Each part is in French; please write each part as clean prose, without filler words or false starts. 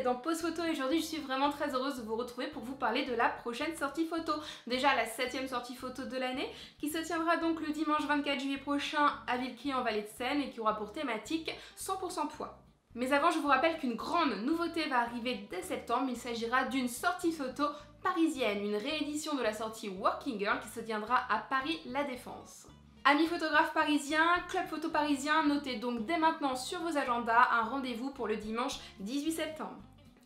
dans Pause Photo et aujourd'hui je suis vraiment très heureuse de vous retrouver pour vous parler de la prochaine sortie photo. Déjà la 7e sortie photo de l'année qui se tiendra donc le dimanche 24 juillet prochain à Villequier en Vallée de Seine et qui aura pour thématique 100% poids. Mais avant je vous rappelle qu'une grande nouveauté va arriver dès septembre, il s'agira d'une sortie photo parisienne, une réédition de la sortie Working Girl qui se tiendra à Paris La Défense. Amis photographes parisiens, club photo parisien, notez donc dès maintenant sur vos agendas un rendez-vous pour le dimanche 18 septembre.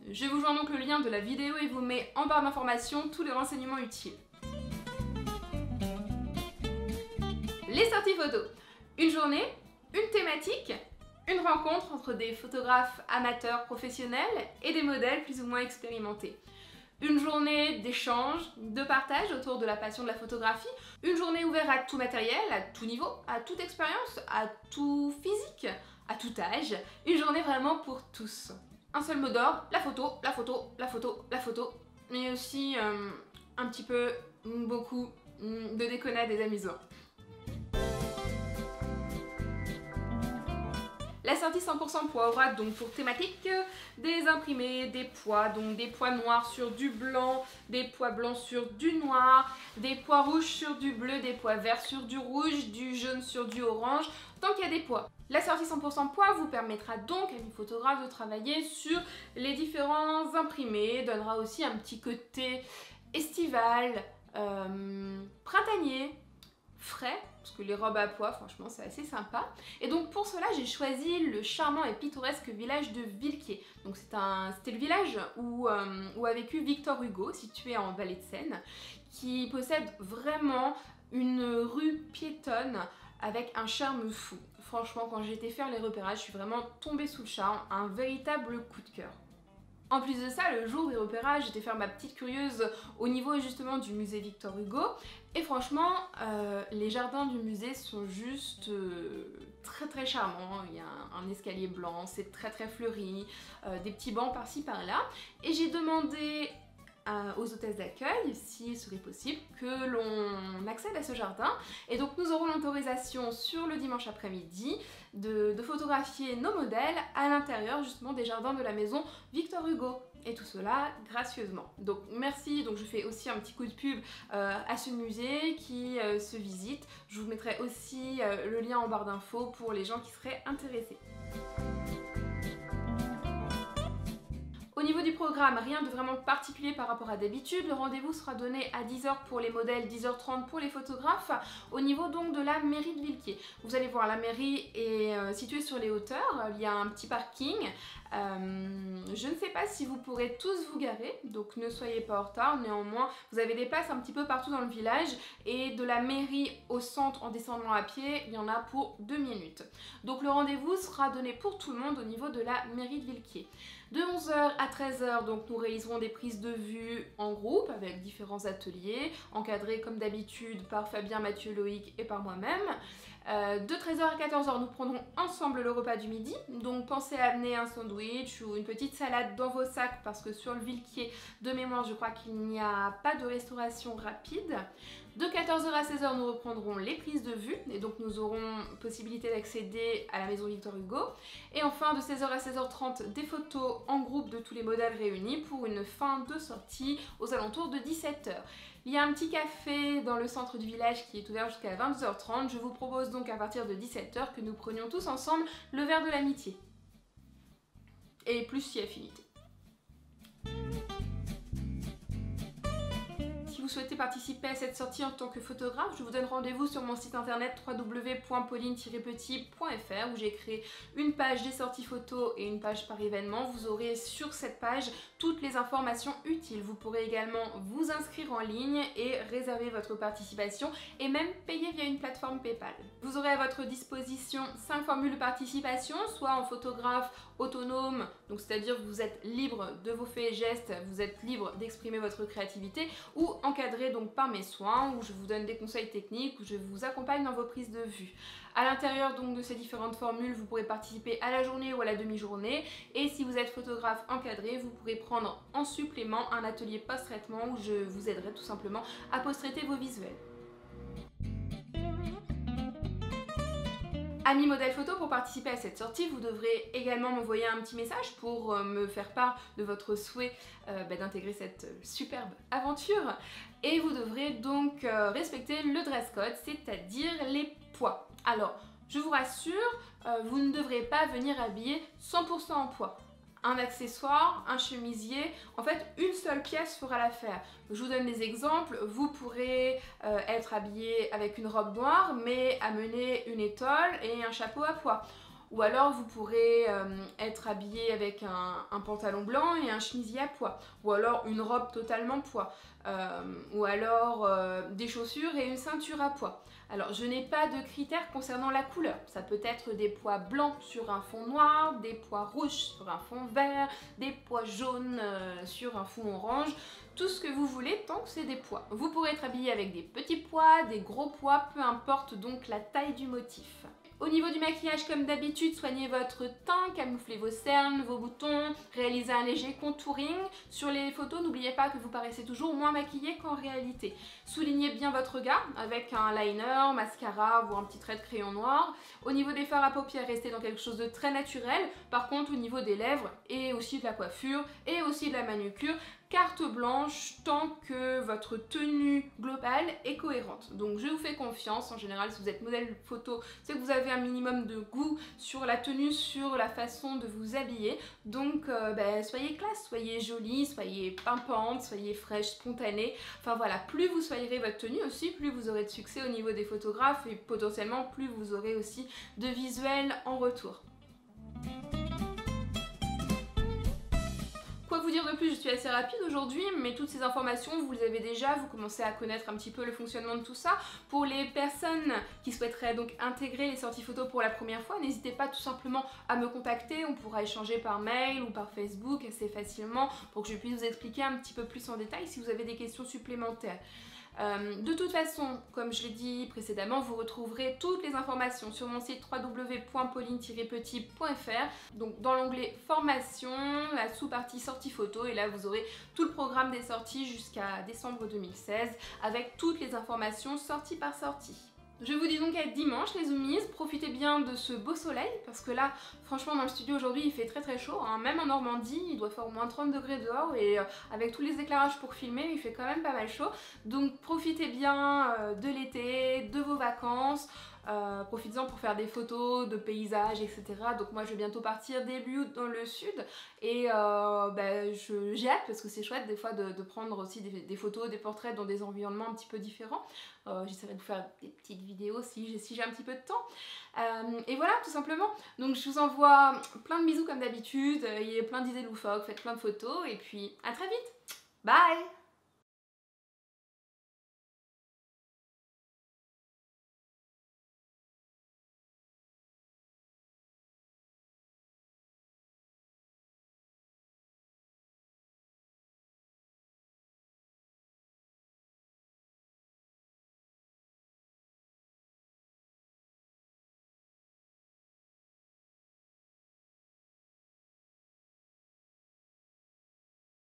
Je vous joins donc le lien de la vidéo et vous mets en barre d'informations tous les renseignements utiles. Les sorties photo. Une journée, une thématique, une rencontre entre des photographes amateurs professionnels et des modèles plus ou moins expérimentés. Une journée d'échange, de partage autour de la passion de la photographie. Une journée ouverte à tout matériel, à tout niveau, à toute expérience, à tout physique, à tout âge. Une journée vraiment pour tous. Un seul mot d'ordre, la photo, la photo, la photo, la photo. Mais aussi un petit peu, beaucoup de déconnades et d'amusement. La sortie 100% poids aura donc pour thématique des imprimés, des poids, donc des poids noirs sur du blanc, des poids blancs sur du noir, des poids rouges sur du bleu, des poids verts sur du rouge, du jaune sur du orange, tant qu'il y a des poids. La sortie 100% poids vous permettra donc à une photographe de travailler sur les différents imprimés, donnera aussi un petit côté estival, printanier, frais, parce que les robes à pois, franchement, c'est assez sympa. Et donc pour cela, j'ai choisi le charmant et pittoresque village de Villequier. Donc c'était le village où a vécu Victor Hugo, situé en Vallée de Seine, qui possède vraiment une rue piétonne avec un charme fou. Franchement, quand j'ai été faire les repérages, je suis vraiment tombée sous le charme, un véritable coup de cœur. En plus de ça, le jour des repérages, j'étais faire ma petite curieuse au niveau justement du musée Victor Hugo. Et franchement, les jardins du musée sont juste très charmants. Il y a un escalier blanc, c'est très fleuri, des petits bancs par-ci par-là. Et j'ai demandé aux hôtesses d'accueil s'il serait possible que l'on accède à ce jardin. Et donc nous aurons l'autorisation sur le dimanche après-midi de photographier nos modèles à l'intérieur justement des jardins de la maison Victor Hugo. Et tout cela gracieusement. Donc merci, donc je fais aussi un petit coup de pub à ce musée qui se visite. Je vous mettrai aussi le lien en barre d'infos pour les gens qui seraient intéressés. Au niveau du programme, rien de vraiment particulier par rapport à d'habitude. Le rendez-vous sera donné à 10 h pour les modèles, 10 h 30 pour les photographes, au niveau donc de la mairie de Villequier. Vous allez voir, la mairie est située sur les hauteurs, il y a un petit parking. Je ne sais pas si vous pourrez tous vous garer, donc ne soyez pas en retard. Néanmoins, vous avez des places un petit peu partout dans le village et de la mairie au centre en descendant à pied, il y en a pour 2 minutes. Donc le rendez-vous sera donné pour tout le monde au niveau de la mairie de Villequier. De 11 h à 13 h, donc nous réaliserons des prises de vue en groupe avec différents ateliers, encadrés comme d'habitude par Fabien, Mathieu, Loïc et par moi-même. De 13 h à 14 h, nous prendrons ensemble le repas du midi. Donc pensez à amener un sandwich ou une petite salade dans vos sacs parce que sur le Villequier, de mémoire, je crois qu'il n'y a pas de restauration rapide. De 14 h à 16 h, nous reprendrons les prises de vue et donc nous aurons possibilité d'accéder à la maison Victor Hugo. Et enfin, de 16 h à 16 h 30, des photos en groupe de tous les modèles réunis pour une fin de sortie aux alentours de 17 h. Il y a un petit café dans le centre du village qui est ouvert jusqu'à 22 h 30. Je vous propose donc à partir de 17 h que nous prenions tous ensemble le verre de l'amitié. Et plus si affinité. Si vous souhaitez participer à cette sortie en tant que photographe, je vous donne rendez-vous sur mon site internet www.pauline-petit.fr où j'ai créé une page des sorties photos et une page par événement. Vous aurez sur cette page toutes les informations utiles. Vous pourrez également vous inscrire en ligne et réserver votre participation et même payer via une plateforme PayPal. Vous aurez à votre disposition 5 formules de participation, soit en photographe autonome, donc c'est-à-dire que vous êtes libre de vos faits et gestes, vous êtes libre d'exprimer votre créativité, ou encadré donc par mes soins, où je vous donne des conseils techniques, où je vous accompagne dans vos prises de vue. À l'intérieur donc de ces différentes formules, vous pourrez participer à la journée ou à la demi-journée, et si vous êtes photographe encadré, vous pourrez prendre en supplément un atelier post-traitement où je vous aiderai tout simplement à post-traiter vos visuels. Amis modèles photo, pour participer à cette sortie, vous devrez également m'envoyer un petit message pour me faire part de votre souhait d'intégrer cette superbe aventure. Et vous devrez donc respecter le dress code, c'est-à-dire les poids. Alors, je vous rassure, vous ne devrez pas venir habillé 100% en poids. Un accessoire, un chemisier, en fait une seule pièce fera l'affaire. Je vous donne des exemples, vous pourrez être habillé avec une robe noire mais amener une étole et un chapeau à pois. Ou alors vous pourrez être habillé avec un pantalon blanc et un chemisier à pois. Ou alors une robe totalement pois. Ou alors des chaussures et une ceinture à pois. Alors je n'ai pas de critères concernant la couleur. Ça peut être des pois blancs sur un fond noir, des pois rouges sur un fond vert, des pois jaunes sur un fond orange. Tout ce que vous voulez tant que c'est des pois. Vous pourrez être habillé avec des petits pois, des gros pois, peu importe donc la taille du motif. Au niveau du maquillage, comme d'habitude, soignez votre teint, camouflez vos cernes, vos boutons, réalisez un léger contouring. Sur les photos, n'oubliez pas que vous paraissez toujours moins maquillé qu'en réalité. Soulignez bien votre regard avec un liner, mascara ou un petit trait de crayon noir. Au niveau des fards à paupières, restez dans quelque chose de très naturel. Par contre, au niveau des lèvres et aussi de la coiffure et aussi de la manucure, carte blanche tant que votre tenue globale est cohérente. Donc je vous fais confiance, en général si vous êtes modèle photo, c'est que vous avez un minimum de goût sur la tenue, sur la façon de vous habiller. Donc soyez classe, soyez jolie, soyez pimpante, soyez fraîche, spontanée. Enfin voilà, plus vous soignerez votre tenue aussi, plus vous aurez de succès au niveau des photographes et potentiellement plus vous aurez aussi de visuels en retour. Quoi vous dire de plus, je suis assez rapide aujourd'hui, mais toutes ces informations, vous les avez déjà, vous commencez à connaître un petit peu le fonctionnement de tout ça. Pour les personnes qui souhaiteraient donc intégrer les sorties photos pour la première fois, n'hésitez pas tout simplement à me contacter, on pourra échanger par mail ou par Facebook assez facilement pour que je puisse vous expliquer un petit peu plus en détail si vous avez des questions supplémentaires. De toute façon, comme je l'ai dit précédemment, vous retrouverez toutes les informations sur mon site www.pauline-petit.fr, donc dans l'onglet formation, la sous-partie sortie photo, et là vous aurez tout le programme des sorties jusqu'à décembre 2016 avec toutes les informations sortie par sortie. Je vous dis donc à dimanche les zoomies, profitez bien de ce beau soleil parce que là franchement dans le studio aujourd'hui il fait très chaud, hein. Même en Normandie il doit faire au moins 30 degrés dehors et avec tous les éclairages pour filmer il fait quand même pas mal chaud. Donc profitez bien de l'été, de vos vacances. Profitez-en pour faire des photos de paysages, etc. Donc moi je vais bientôt partir début août dans le sud et j'ai hâte parce que c'est chouette des fois de prendre aussi des photos, des portraits dans des environnements un petit peu différents. J'essaierai de vous faire des petites vidéos si j'ai un petit peu de temps. Et voilà tout simplement. Donc je vous envoie plein de bisous comme d'habitude, il y a plein d'idées loufoques, faites plein de photos et puis à très vite. Bye!